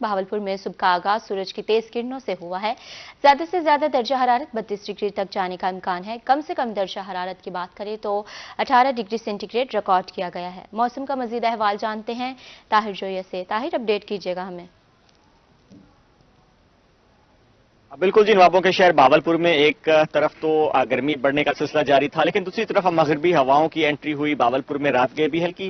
बहावलपुर में सुबह का आगाज सूरज की तेज किरणों से हुआ है। ज्यादा से ज्यादा दर्जा हरारत 32 डिग्री तक जाने का इम्कान है। कम से कम दर्जा हरारत की बात करें तो 18 डिग्री सेंटीग्रेड रिकॉर्ड किया गया है। मौसम का मजीद अहवाल जानते हैं ताहिर जोया से। ताहिर, अपडेट कीजिएगा हमें। बिल्कुल जी, नवाबों के शहर बहावलपुर में एक तरफ तो गर्मी बढ़ने का सिलसिला जारी था, लेकिन दूसरी तरफ मगरबी हवाओं की एंट्री हुई बहावलपुर में। रात के भी हल्की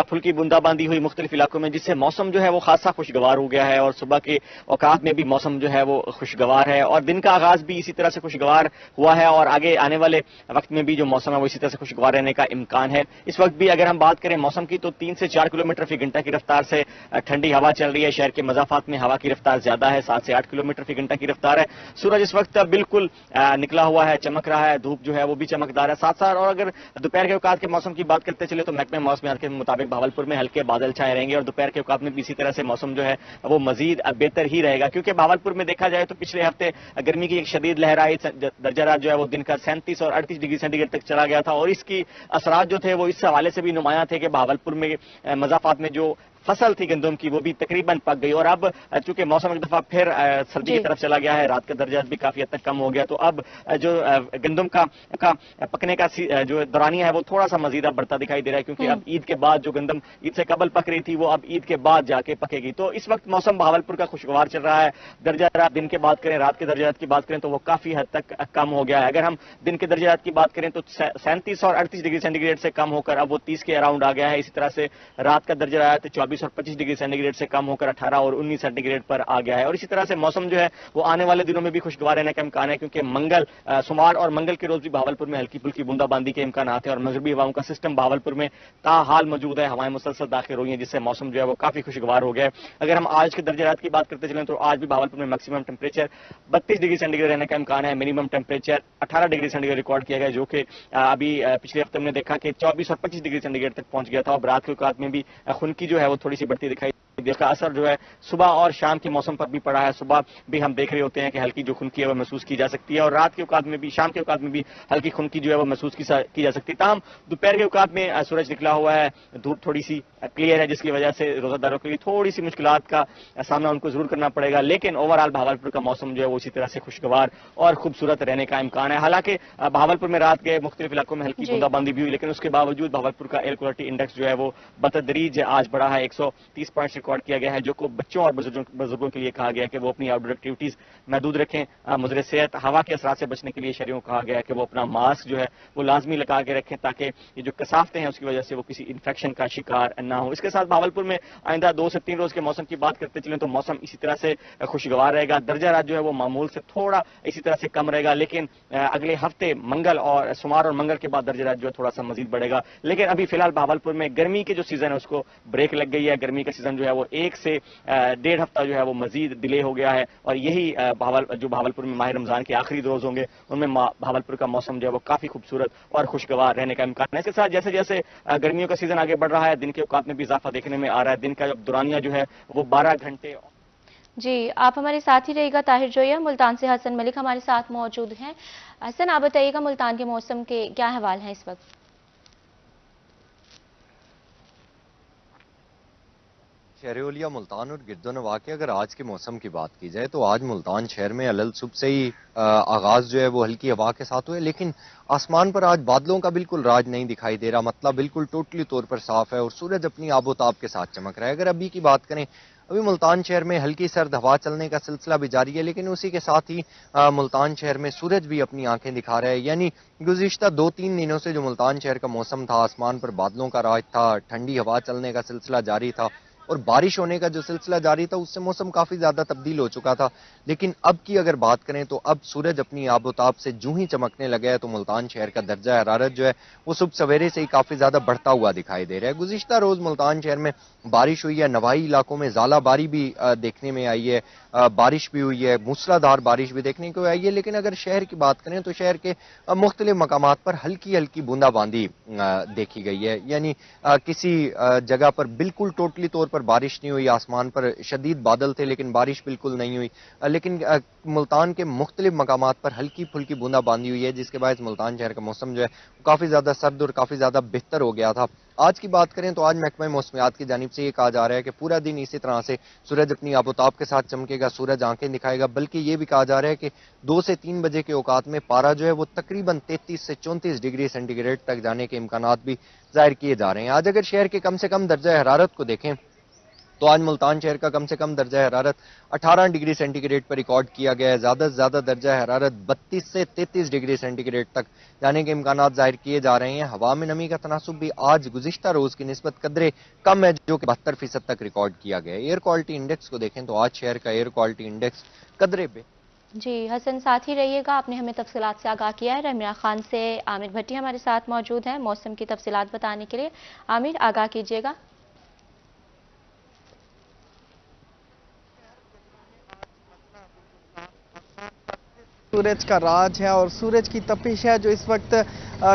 फुल्की बूंदाबांदी हुई मुख्तलिफ इलाकों में, जिससे मौसम जो है वो खासा खुशगवार हो गया है और सुबह के औकात में भी मौसम जो है वो खुशगवार है और दिन का आगाज भी इसी तरह से खुशगवार हुआ है और आगे आने वाले वक्त में भी जो मौसम है वो इसी तरह से खुशगवार रहने का इम्कान है। इस वक्त भी अगर हम बात करें मौसम की तो 3 से 4 किलोमीटर फी घंटा की रफ्तार से ठंडी हवा चल रही है। शहर के मजाफात में हवा की रफ्तार ज्यादा है, 7 से 8 किलोमीटर फी घंटा की रफ्तार है। सूरज इस वक्त बिल्कुल निकला हुआ है, चमक रहा है, धूप जो है वो भी चमकदार है साथ साथ। और अगर दोपहर के औकात के मौसम की बात करते चले तो महकमे मौसमियात के मुताबिक बहावलपुर में हल्के बादल छाए रहेंगे और दोपहर के औकात में भी इसी तरह से मौसम जो है वो मजीद बेहतर ही रहेगा, क्योंकि बहावलपुर में देखा जाए तो पिछले हफ्ते गर्मी की एक शदीद लहर आई। दर्जा जो है वो दिन का 37 और 38 डिग्री सेंटीग्रेड तक चला गया था और इसकी असरात जो थे वो इस हवाले से भी नुमाया थे कि बहावलपुर में मजाफात में जो फसल थी गंदम की वो भी तकरीबन पक गई और अब चूंकि मौसम एक दफा फिर सर्दी की तरफ चला गया है, रात का दर्जा भी काफी हद तक कम हो गया, तो अब जो गंदम का पकने का जो दौरानिया है वो थोड़ा सा मजीदा बढ़ता दिखाई दे रहा है, क्योंकि अब ईद के बाद जो गंदम ईद से कबल पक रही थी वो अब ईद के बाद जाके पकेगी। तो इस वक्त मौसम बहावलपुर का खुशगवार चल रहा है। दर्जा दिन के बात करें, रात के दर्जात की बात करें तो वो काफी हद तक कम हो गया है। अगर हम दिन के दर्जात की बात करें तो 37 और 38 डिग्री सेंटीग्रेड से कम होकर अब वो 30 के अराउंड आ गया है। इसी तरह से रात का दर्जा आया तो 24 और 25 डिग्री सेंटीग्रेड से कम होकर 18 और 19 सेंटीग्रेड पर आ गया है और इसी तरह से मौसम जो है वो आने वाले दिनों में भी खुशगवार रहने का इम्कान है, क्योंकि सोमवार और मंगल के रोज भी बहावलपुर में हल्की फुल्की बूंदाबांदी के इम्कान हैं और मगरबी हवाओं का सिस्टम बहावलपुर में ताहाल मौजूद है। हवाएं मुसलसल दाखिल हुई हैं जिससे मौसम जो है वो काफी खुशगवार हो गया है। अगर हम आज के दर्जात की बात करते चलें तो आज भी बहावलपुर में मैक्सिमम टेम्परेचर 32 डिग्री सेंटीग्रेड रहने का इम्कान है। Minimum temperature 18 degree centigrade record किया गया, जो कि अभी पिछले हफ्ते हमने देखा कि 24 और 25 डिग्री सेंटीग्रेड तक पहुंच गया था और रात के औकात में भी खुनकी जो है वो थोड़ी सी बढ़ती दिखाई। इसका असर जो है सुबह और शाम के मौसम पर भी पड़ा है। सुबह भी हम देख रहे होते हैं कि हल्की जो खुनकी है वो महसूस की जा सकती है और रात के औकात में भी, शाम के औकात में भी हल्की खुनकी जो है वो महसूस की जा सकती है। ताहम दोपहर के औकात में सूरज निकला हुआ है, धूप थोड़ी सी क्लियर है, जिसकी वजह से रोजादारों के लिए थोड़ी सी मुश्किलात का सामना उनको जरूर करना पड़ेगा, लेकिन ओवरऑल बहावलपुर का मौसम जो है वो उसी तरह से खुशगवार और खूबसूरत रहने का इम्कान है। हालांकि बहावलपुर में रात के मुख्तलिफ इलाकों में हल्की बूंदाबांदी भी हुई, लेकिन उसके बावजूद बहावलपुर का एयर क्वालिटी इंडेक्स जो है वो बतदरीज आज बढ़ा है। 130 पॉइंट रिकॉर्ड किया गया है, जो को बच्चों और बुजुर्गों के लिए कहा गया है कि वो अपनी आउटडोर एक्टिविटीज महदूद रखें। मुजरे सेहत हवा के असरात से बचने के लिए शहरियों को कहा गया है कि वो अपना मास्क जो है वो लाजमी लगा के रखें, ताकि ये जो कसाफते हैं उसकी वजह से वो किसी इन्फेक्शन का शिकार न हो। इसके साथ बहावलपुर में आइंदा 2 से 3 रोज के मौसम की बात करते चलें तो मौसम इसी तरह से खुशगवार रहेगा। दर्जा रात जो है वो मामूल से थोड़ा इसी तरह से कम रहेगा, लेकिन अगले हफ्ते मंगल और सोमवार और मंगल के बाद दर्जा रात जो है थोड़ा सा मजीद बढ़ेगा। लेकिन अभी फिलहाल बहावलपुर में गर्मी के जो सीजन है उसको ब्रेक लग गई है। गर्मी का सीजन जो है वो 1 से 1.5 हफ्ता जो है वो मजीद डिले हो गया है और यही जो बहावलपुर में माह रमजान के आखिरी रोज होंगे उनमें बहावलपुर का मौसम जो है वो काफी खूबसूरत और खुशगवार रहने का इम्कान है। इसके साथ जैसे जैसे गर्मियों का सीजन आगे बढ़ रहा है, दिन के औकात में भी इजाफा देखने में आ रहा है। दिन का दौरानिया जो है वो 12 घंटे। जी, आप हमारे साथ ही रहेगा ताहिर जोया। मुल्तान से हसन मलिक हमारे साथ मौजूद हैं। हसन, आप बताइएगा मुल्तान के मौसम के क्या हवाल हैं इस वक्त? शहर-ए-औलिया मुल्तान और गिरदोनवा के अगर आज के मौसम की बात की जाए तो आज मुल्तान शहर में अलल सुबह से ही आगाज जो है वो हल्की हवा के साथ हुए, लेकिन आसमान पर आज बादलों का बिल्कुल राज नहीं दिखाई दे रहा। मतलब बिल्कुल टोटली तौर पर साफ है और सूरज अपनी आबोताब के साथ चमक रहा है। अगर अभी की बात करें, अभी मुल्तान शहर में हल्की सर्द हवा चलने का सिलसिला भी जारी है, लेकिन उसी के साथ ही मुल्तान शहर में सूरज भी अपनी आंखें दिखा रहा है। यानी गुज़िश्ता 2-3 दिनों से जो मुल्तान शहर का मौसम था, आसमान पर बादलों का राज था, ठंडी हवा चलने का सिलसिला जारी था और बारिश होने का जो सिलसिला जारी था, उससे मौसम काफी ज्यादा तब्दील हो चुका था। लेकिन अब की अगर बात करें तो अब सूरज अपनी आबोताब से जूं ही चमकने लगा है तो मुल्तान शहर का दर्जा हरारत जो है वो सुबह सवेरे से ही काफी ज्यादा बढ़ता हुआ दिखाई दे रहा है। गुज़िश्ता रोज मुल्तान शहर में बारिश हुई है, नवाही इलाकों में ज़ालाबारी भी देखने में आई है, बारिश भी हुई है, मूसलाधार बारिश भी देखने को आई है। लेकिन अगर शहर की बात करें तो शहर के मुख्तलिफ मकामात पर हल्की हल्की बूंदाबांदी देखी गई है। यानी किसी जगह पर बिल्कुल टोटली तौर पर پر بارش نہیں ہوئی, آسمان پر شدید بادل تھے لیکن بارش بالکل نہیں ہوئی, لیکن ملتان کے مختلف مقامات پر ہلکی پھلکی بوندا باندی ہوئی ہے, جس کے باعث ملتان شہر کا موسم جو ہے کافی زیادہ سرد اور کافی زیادہ بہتر ہو گیا تھا. آج کی بات کریں تو آج محکمہ موسمیات کی جانب سے یہ کہا جا رہا ہے کہ پورا دن اسی طرح سے سورج اپنی آب و تاب کے ساتھ چمکے گا, سورج آنکھیں دکھائے گا, بلکہ یہ بھی کہا جا رہا ہے کہ 2 سے 3 بجے کے اوقات میں پارا جو ہے وہ تقریباً 33 سے 34 ڈگری سینٹی گریڈ تک جانے کے امکانات بھی ظاہر کیے جا رہے ہیں. آج اگر شہر کے کم سے کم درجہ حرارت کو دیکھیں تو آج ملتان شہر کا کم سے کم درجہ حرارت 18 ڈگری سینٹی گریڈ پر ریکارڈ کیا گیا ہے. زیادہ سے زیادہ درجہ حرارت 32 سے 33 ڈگری سینٹی گریڈ تک جانے کے امکانات ظاہر کیے جا رہے ہیں. ہوا میں نمی کا تناسب بھی آج گزشتہ روز کی نسبت قدرے کم ہے, جو کہ 72% تک ریکارڈ کیا گیا ہے. ایئر کوالٹی انڈیکس کو دیکھیں تو آج شہر کا ایئر کوالٹی انڈیکس قدرے پہ. جی حسن ساتھ ہی رہیے گا, آپ نے ہمیں تفصیلات سے آگاہ کیا ہے. رحمرا خان سے عامر بھٹی ہمارے ساتھ موجود ہیں موسم کی تفصیلات بتانے کے لیے. عامر آگاہ کیجیے گا. سورج کا راج ہے اور سورج کی تپش ہے جو اس وقت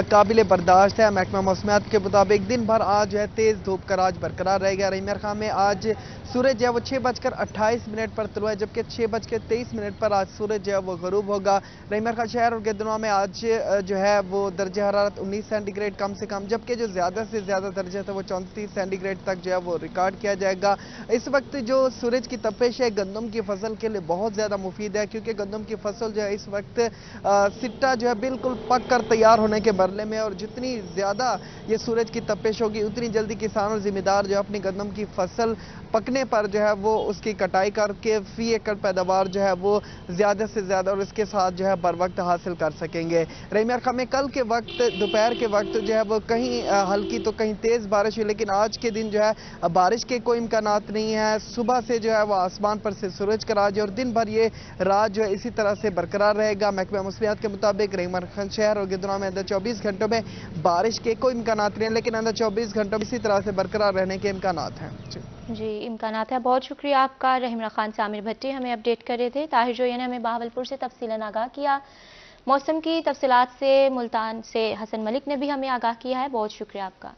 قابل برداشت ہے. محکمہ موسمیات کے مطابق دن بھر آج جو ہے تیز دھوپ کا راج برقرار رہے گا. رحمر خان میں آج سورج جو ہے وہ 6:28 پر طلوع ہے, جبکہ 6:23 پر آج سورج جو ہے وہ غروب ہوگا. رحمر خان شہر اور گردنوا میں آج جو ہے وہ درجہ حرارت 19 سینٹی گریڈ کم سے کم, جبکہ جو زیادہ سے زیادہ درجہ تھا وہ 34 سینٹی گریڈ تک جو ہے وہ ریکارڈ کیا جائے گا. اس وقت جو سورج کی تپش ہے گندم کی فصل کے لیے بہت زیادہ مفید ہے, کیونکہ گندم کی فصل جو ہے اس وقت سٹا جو ہے بالکل پک کر تیار ہونے کے مرحلے میں, اور جتنی زیادہ یہ سورج کی تپش ہوگی اتنی جلدی کسان اور ذمہ دار جو ہے اپنی گندم کی فصل پکنے پر جو ہے وہ اس کی کٹائی کر کے فی ایکڑ پیداوار جو ہے وہ زیادہ سے زیادہ اور اس کے ساتھ جو ہے بر وقت حاصل کر سکیں گے. رحمر خان میں کل کے وقت دوپہر کے وقت جو ہے وہ کہیں ہلکی تو کہیں تیز بارش ہوئی, لیکن آج کے دن جو ہے بارش کے کوئی امکانات نہیں ہے. صبح سے جو ہے وہ آسمان پر سے سورج کا راج ہے اور دن بھر یہ راج جو ہے اسی طرح سے برقرار رہے گا. محکمہ موسمیات کے مطابق رحمر خان شہر اور گردنوا میں اندر 24 گھنٹوں میں بارش کے کوئی امکانات نہیں ہیں, لیکن اندر 24 گھنٹوں میں اسی طرح سے برقرار رہنے کے امکانات ہیں. جی امکانات ہے. بہت شکریہ آپ کا. رحمرا خان سے عامر بھٹی ہمیں اپڈیٹ کر رہے تھے. طاہر جوئی نے ہمیں بہاولپور سے تفصیلاً آگاہ کیا. موسم کی تفصیلات سے ملتان سے حسن ملک نے بھی ہمیں آگاہ کیا ہے. بہت شکریہ آپ کا.